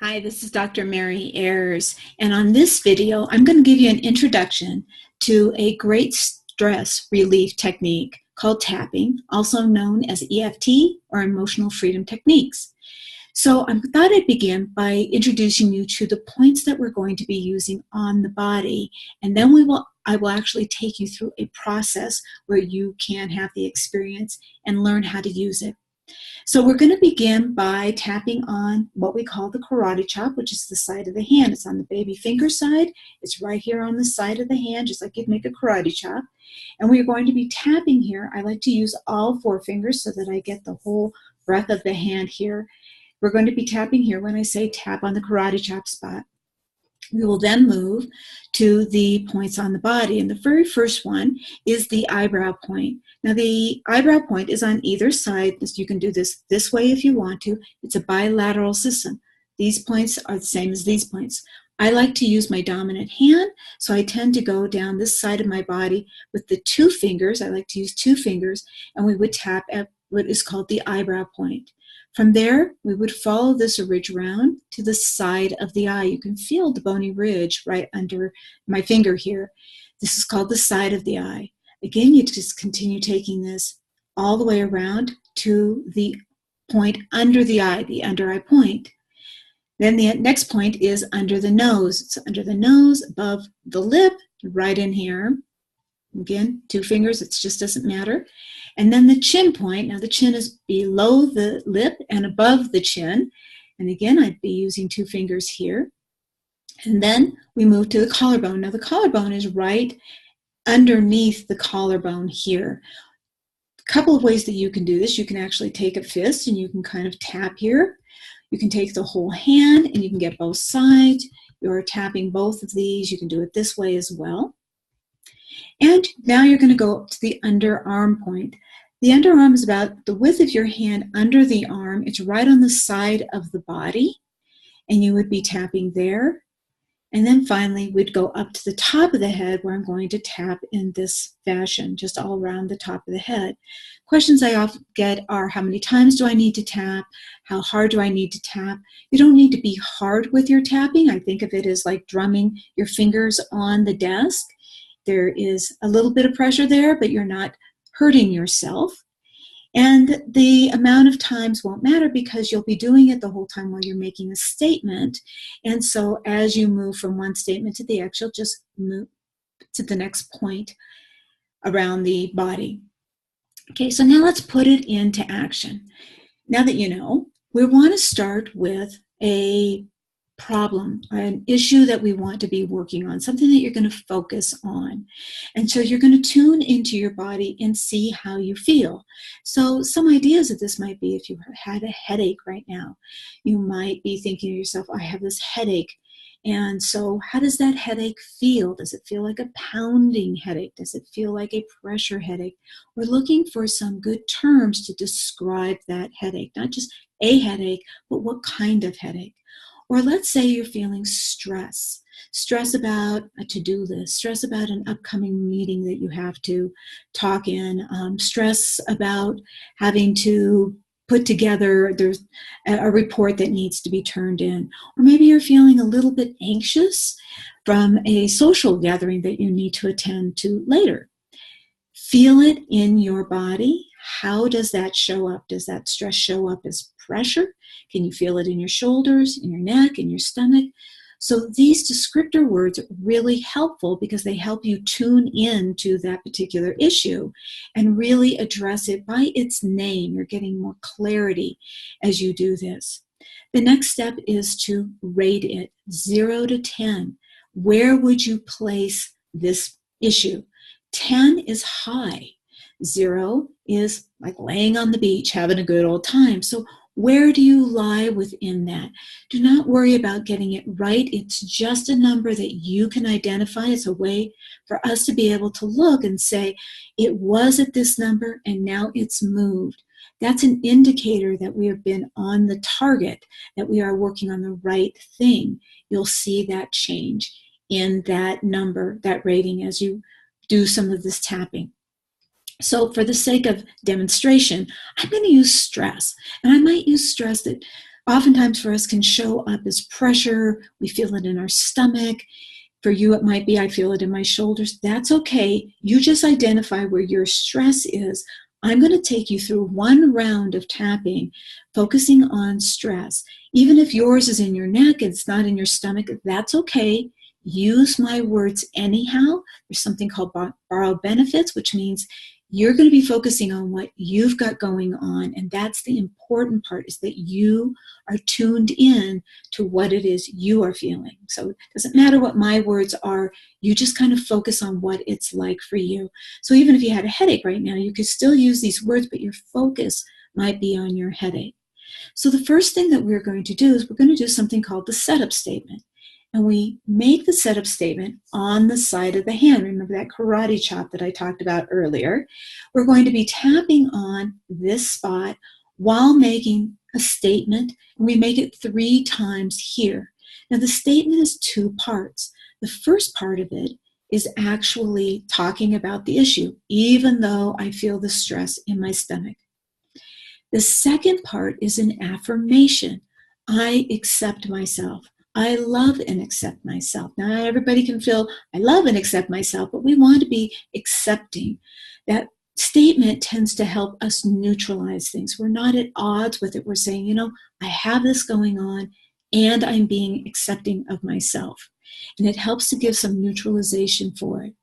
Hi, this is Dr. Mary Ayers, and on this video, I'm going to give you an introduction to a great stress relief technique called tapping, also known as EFT or emotional freedom techniques. So I thought I'd begin by introducing you to the points that we're going to be using on the body, and then I will actually take you through a process where you can have the experience and learn how to use it. So we're going to begin by tapping on what we call the karate chop, which is the side of the hand. It's on the baby finger side. It's right here on the side of the hand, just like you'd make a karate chop. And we're going to be tapping here. I like to use all four fingers so that I get the whole breadth of the hand here. We're going to be tapping here when I say tap on the karate chop spot. We will then move to the points on the body. And the very first one is the eyebrow point. Now the eyebrow point is on either side. You can do this way if you want to. It's a bilateral system. These points are the same as these points. I like to use my dominant hand, so I tend to go down this side of my body with the two fingers. I like to use two fingers, and we would tap at what is called the eyebrow point. From there, we would follow this ridge around to the side of the eye. You can feel the bony ridge right under my finger here. This is called the side of the eye. Again, you just continue taking this all the way around to the point under the under eye point. Then the next point is under the nose. It's under the nose, above the lip, right in here. Again, two fingers, it just doesn't matter. And then the chin point. Now the chin is below the lip and above the chin. And again, I'd be using two fingers here. And then we move to the collarbone. Now the collarbone is right underneath the collarbone here. A couple of ways that you can do this. You can actually take a fist and you can kind of tap here. You can take the whole hand and you can get both sides. You're tapping both of these. You can do it this way as well. And now you're going to go up to the underarm point. The underarm is about the width of your hand under the arm. It's right on the side of the body, and you would be tapping there. And then finally, we'd go up to the top of the head where I'm going to tap in this fashion, just all around the top of the head. Questions I often get are, how many times do I need to tap? How hard do I need to tap? You don't need to be hard with your tapping. I think of it as like drumming your fingers on the desk. There is a little bit of pressure there, but you're not hurting yourself. And the amount of times won't matter because you'll be doing it the whole time while you're making a statement. And so as you move from one statement to the next, you'll just move to the next point around the body. Okay, so now let's put it into action. Now that you know, we want to start with a problem, an issue that we want to be working on, something that you're going to focus on. And so you're going to tune into your body and see how you feel. So some ideas of this might be if you had a headache right now, you might be thinking to yourself, I have this headache. And so how does that headache feel? Does it feel like a pounding headache? Does it feel like a pressure headache? We're looking for some good terms to describe that headache, not just a headache, but what kind of headache. Or let's say you're feeling stress about a to-do list, stress about an upcoming meeting that you have to talk in, stress about having to put together there's a report that needs to be turned in. Or maybe you're feeling a little bit anxious from a social gathering that you need to attend to later. Feel it in your body. How does that show up? Does that stress show up as pressure? Can you feel it in your shoulders, in your neck, in your stomach? So these descriptor words are really helpful because they help you tune in to that particular issue and really address it by its name. You're getting more clarity as you do this. The next step is to rate it 0 to 10. Where would you place this issue? 10 is high. 0 is like laying on the beach, having a good old time. So where do you lie within that? Do not worry about getting it right. It's just a number that you can identify. It's a way for us to be able to look and say, it was at this number and now it's moved. That's an indicator that we have been on the target, that we are working on the right thing. You'll see that change in that number, that rating, as you do some of this tapping. So for the sake of demonstration, I'm going to use stress. And I might use stress that oftentimes for us can show up as pressure. We feel it in our stomach. For you, it might be, I feel it in my shoulders. That's okay. You just identify where your stress is. I'm going to take you through one round of tapping, focusing on stress. Even if yours is in your neck and it's not in your stomach, that's okay. Use my words anyhow. There's something called borrowed benefits, which means you're going to be focusing on what you've got going on. And that's the important part, is that you are tuned in to what it is you are feeling. So it doesn't matter what my words are. You just kind of focus on what it's like for you. So even if you had a headache right now, you could still use these words, but your focus might be on your headache. So the first thing that we're going to do is we're going to do something called the setup statement. And we make the setup statement on the side of the hand. Remember that karate chop that I talked about earlier? We're going to be tapping on this spot while making a statement. And we make it 3 times here. Now the statement is 2 parts. The first part of it is actually talking about the issue, even though I feel the stress in my stomach. The second part is an affirmation. I accept myself. I love and accept myself. Now, not everybody can feel I love and accept myself, but we want to be accepting. That statement tends to help us neutralize things. We're not at odds with it. We're saying, I have this going on and I'm being accepting of myself. And it helps to give some neutralization for it.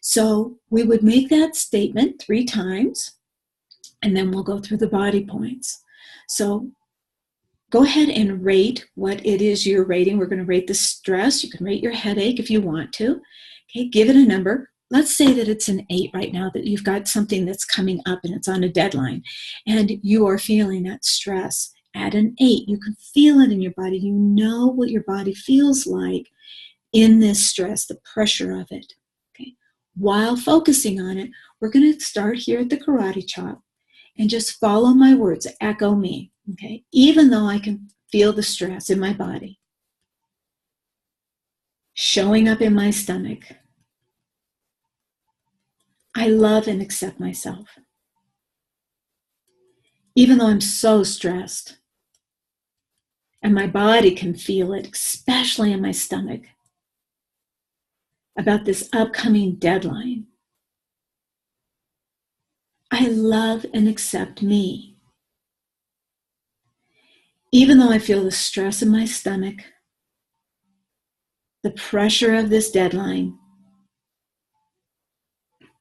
So we would make that statement 3 times, and then we'll go through the body points. So go ahead and rate what it is you're rating. We're going to rate the stress. You can rate your headache if you want to. Okay, give it a number. Let's say that it's an 8 right now, that you've got something that's coming up and it's on a deadline, and you are feeling that stress. At an 8, you can feel it in your body. You know what your body feels like in this stress, the pressure of it. Okay, while focusing on it, we're going to start here at the karate chop and just follow my words, echo me. Okay, even though I can feel the stress in my body, showing up in my stomach, I love and accept myself. Even though I'm so stressed, and my body can feel it, especially in my stomach, about this upcoming deadline, I love and accept me. Even though I feel the stress in my stomach, the pressure of this deadline,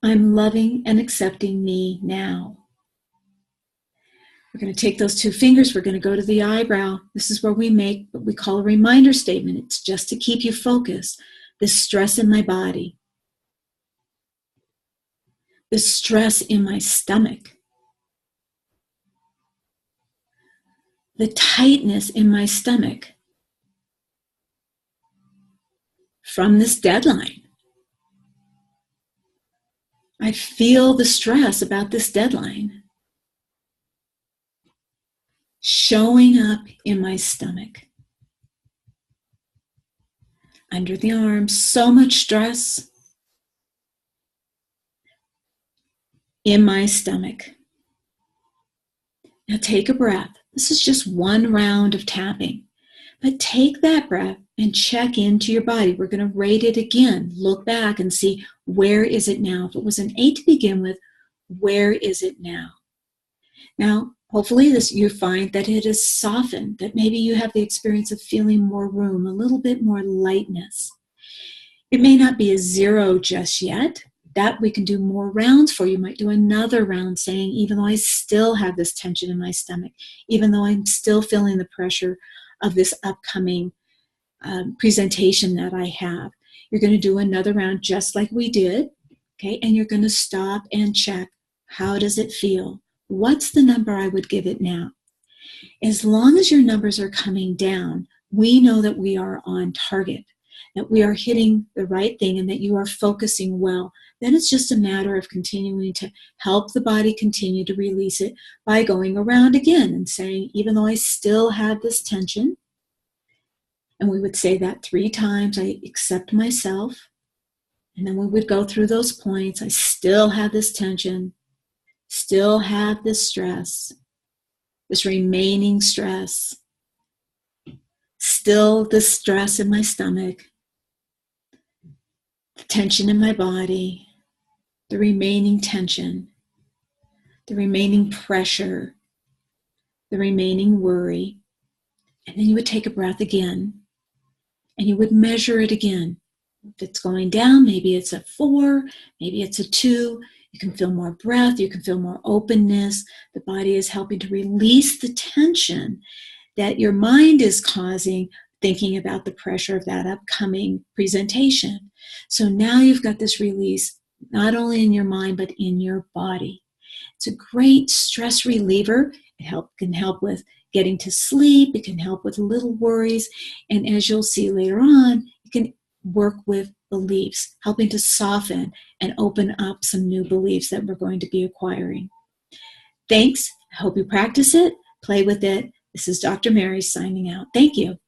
I'm loving and accepting me now. We're going to take those 2 fingers. We're going to go to the eyebrow. This is where we make what we call a reminder statement. It's just to keep you focused. The stress in my body, the stress in my stomach, the tightness in my stomach from this deadline. I feel the stress about this deadline showing up in my stomach. Under the arms, so much stress in my stomach. Now take a breath. This is just 1 round of tapping. But take that breath and check into your body. We're going to rate it again. Look back and see, where is it now? If it was an 8 to begin with, where is it now? Now, hopefully you find that it is softened, that maybe you have the experience of feeling more room, a little bit more lightness. It may not be a 0 just yet. That we can do more rounds for. You might do another round saying, even though I still have this tension in my stomach, even though I'm still feeling the pressure of this upcoming presentation that I have. You're going to do another round just like we did, okay? And you're going to stop and check, how does it feel? What's the number I would give it now? As long as your numbers are coming down, we know that we are on target, that we are hitting the right thing, and that you are focusing well. Then it's just a matter of continuing to help the body continue to release it by going around again and saying, even though I still have this tension, and we would say that 3 times, I accept myself. And then we would go through those points. I still have this tension, still have this stress, this remaining stress. still the stress in my stomach, the tension in my body, the remaining tension, the remaining pressure, the remaining worry. And then you would take a breath again, and you would measure it again. If it's going down, maybe it's a 4, maybe it's a 2. You can feel more breath, you can feel more openness. The body is helping to release the tension that your mind is causing, thinking about the pressure of that upcoming presentation. So now you've got this release, not only in your mind, but in your body. It's a great stress reliever. It can help with getting to sleep. It can help with little worries. And as you'll see later on, it can work with beliefs, helping to soften and open up some new beliefs that we're going to be acquiring. Thanks. I hope you practice it, play with it. This is Dr. Mary signing out. Thank you.